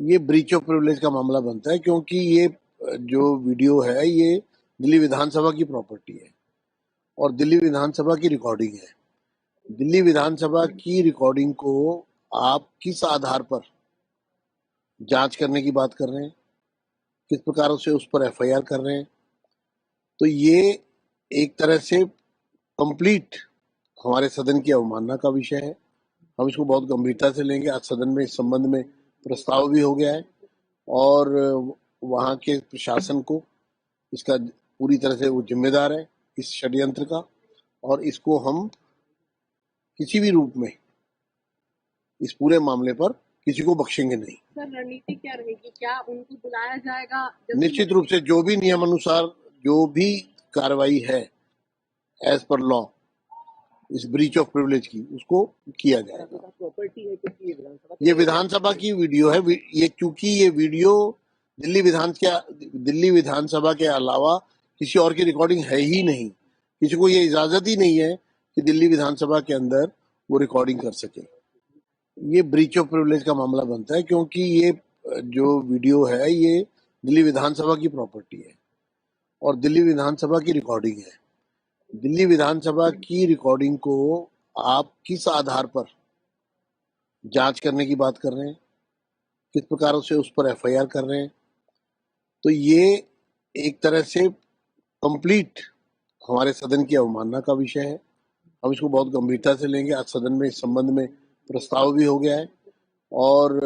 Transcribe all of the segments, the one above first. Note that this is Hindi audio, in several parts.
ये ब्रीच ऑफ प्रिविलेज का मामला बनता है क्योंकि ये जो वीडियो है ये दिल्ली विधानसभा की प्रॉपर्टी है और दिल्ली विधानसभा की रिकॉर्डिंग है। दिल्ली विधानसभा की रिकॉर्डिंग को आप किस आधार पर जांच करने की बात कर रहे हैं, किस प्रकार से उस पर एफआईआर कर रहे हैं, तो ये एक तरह से कंप्लीट हमारे सदन की अवमानना का विषय है। हम इसको बहुत गंभीरता से लेंगे। आज सदन में इस संबंध में प्रस्ताव भी हो गया है और वहाँ के प्रशासन को इसका पूरी तरह से वो जिम्मेदार है इस षड्यंत्र का, और इसको हम किसी भी रूप में इस पूरे मामले पर किसी को बख्शेंगे नहीं। सर, रणनीति क्या रहेगी? क्या उनको बुलाया जाएगा? निश्चित रूप से जो भी नियमानुसार जो भी कार्रवाई है एज पर लॉ इस ब्रीच ऑफ प्रिविलेज की, उसको किया जाएगा। प्रॉपर्टी है क्योंकि ये विधानसभा की वीडियो है। ये क्योंकि ये वीडियो दिल्ली विधानसभा के अलावा किसी और की रिकॉर्डिंग है ही नहीं। किसी को ये इजाजत ही नहीं है कि दिल्ली विधानसभा के अंदर वो रिकॉर्डिंग कर सके। ये ब्रीच ऑफ प्रिविलेज का मामला बनता है क्योंकि ये जो वीडियो है ये दिल्ली विधानसभा की प्रॉपर्टी है और दिल्ली विधानसभा की रिकॉर्डिंग है। दिल्ली विधानसभा की रिकॉर्डिंग को आप किस आधार पर जांच करने की बात कर रहे हैं, किस प्रकार से उस पर एफआईआर कर रहे हैं, तो ये एक तरह से कंप्लीट हमारे सदन की अवमानना का विषय है। हम इसको बहुत गंभीरता से लेंगे। आज सदन में इस संबंध में प्रस्ताव भी हो गया है और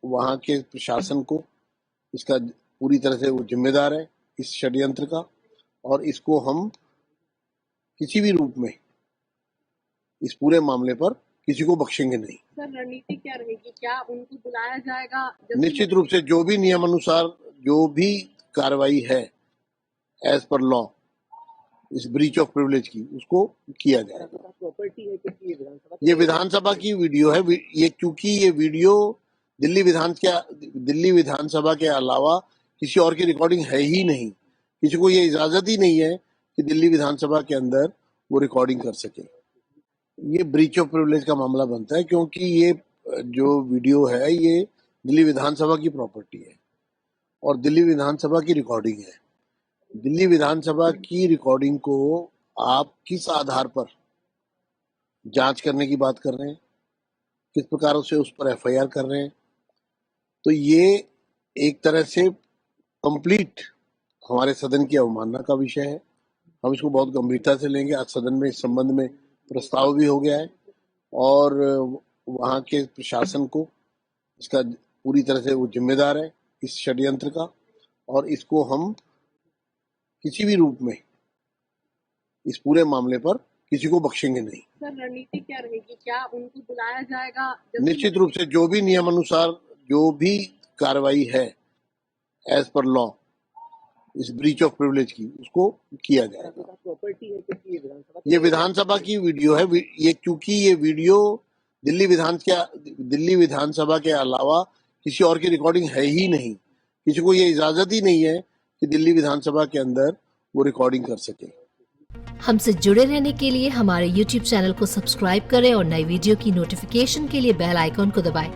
वहाँ के प्रशासन को इसका पूरी तरह से वो जिम्मेदार है इस षड्यंत्र का, और इसको हम किसी भी रूप में इस पूरे मामले पर किसी को बख्शेंगे नहीं। सर, रणनीति क्या रहेगी? क्या उनको बुलाया जाएगा? निश्चित रूप से जो भी नियमानुसार जो भी कार्रवाई है एज पर लॉ इस ब्रीच ऑफ प्रिविलेज की, उसको किया जाएगा। प्रॉपर्टी है क्योंकि ये विधानसभा की वीडियो है। ये क्योंकि ये वीडियो दिल्ली विधानसभा के अलावा किसी और की रिकॉर्डिंग है ही नहीं। किसी को ये इजाजत ही नहीं है कि दिल्ली विधानसभा के अंदर वो रिकॉर्डिंग कर सके। ये ब्रीच ऑफ प्रिविलेज का मामला बनता है क्योंकि ये जो वीडियो है ये दिल्ली विधानसभा की प्रॉपर्टी है और दिल्ली विधानसभा की रिकॉर्डिंग है। दिल्ली विधानसभा की रिकॉर्डिंग को आप किस आधार पर जांच करने की बात कर रहे हैं, किस प्रकार से उस पर एफआईआर कर रहे हैं, तो ये एक तरह से कंप्लीट हमारे सदन की अवमानना का विषय है। हम इसको बहुत गंभीरता से लेंगे। आज सदन में इस संबंध में प्रस्ताव भी हो गया है और वहाँ के प्रशासन को इसका पूरी तरह से वो जिम्मेदार है इस षड्यंत्र का, और इसको हम किसी भी रूप में इस पूरे मामले पर किसी को बख्शेंगे नहीं। सर, रणनीति क्या रहेगी? क्या उनको बुलाया जाएगा? निश्चित रूप से जो भी नियमानुसार जो भी कार्रवाई है एज पर लॉ इस ब्रीच ऑफ प्रिविलेज की, उसको किया जाएगा। प्रॉपर्टी है क्योंकि ये विधानसभा की वीडियो है। ये क्योंकि ये वीडियो दिल्ली विधानसभा के अलावा किसी और की रिकॉर्डिंग है ही नहीं। किसी को ये इजाजत ही नहीं है कि दिल्ली विधानसभा के अंदर वो रिकॉर्डिंग कर सके। हमसे जुड़े रहने के लिए हमारे YouTube चैनल को सब्सक्राइब करें और नई वीडियो की नोटिफिकेशन के लिए बेल आइकॉन को दबाएं।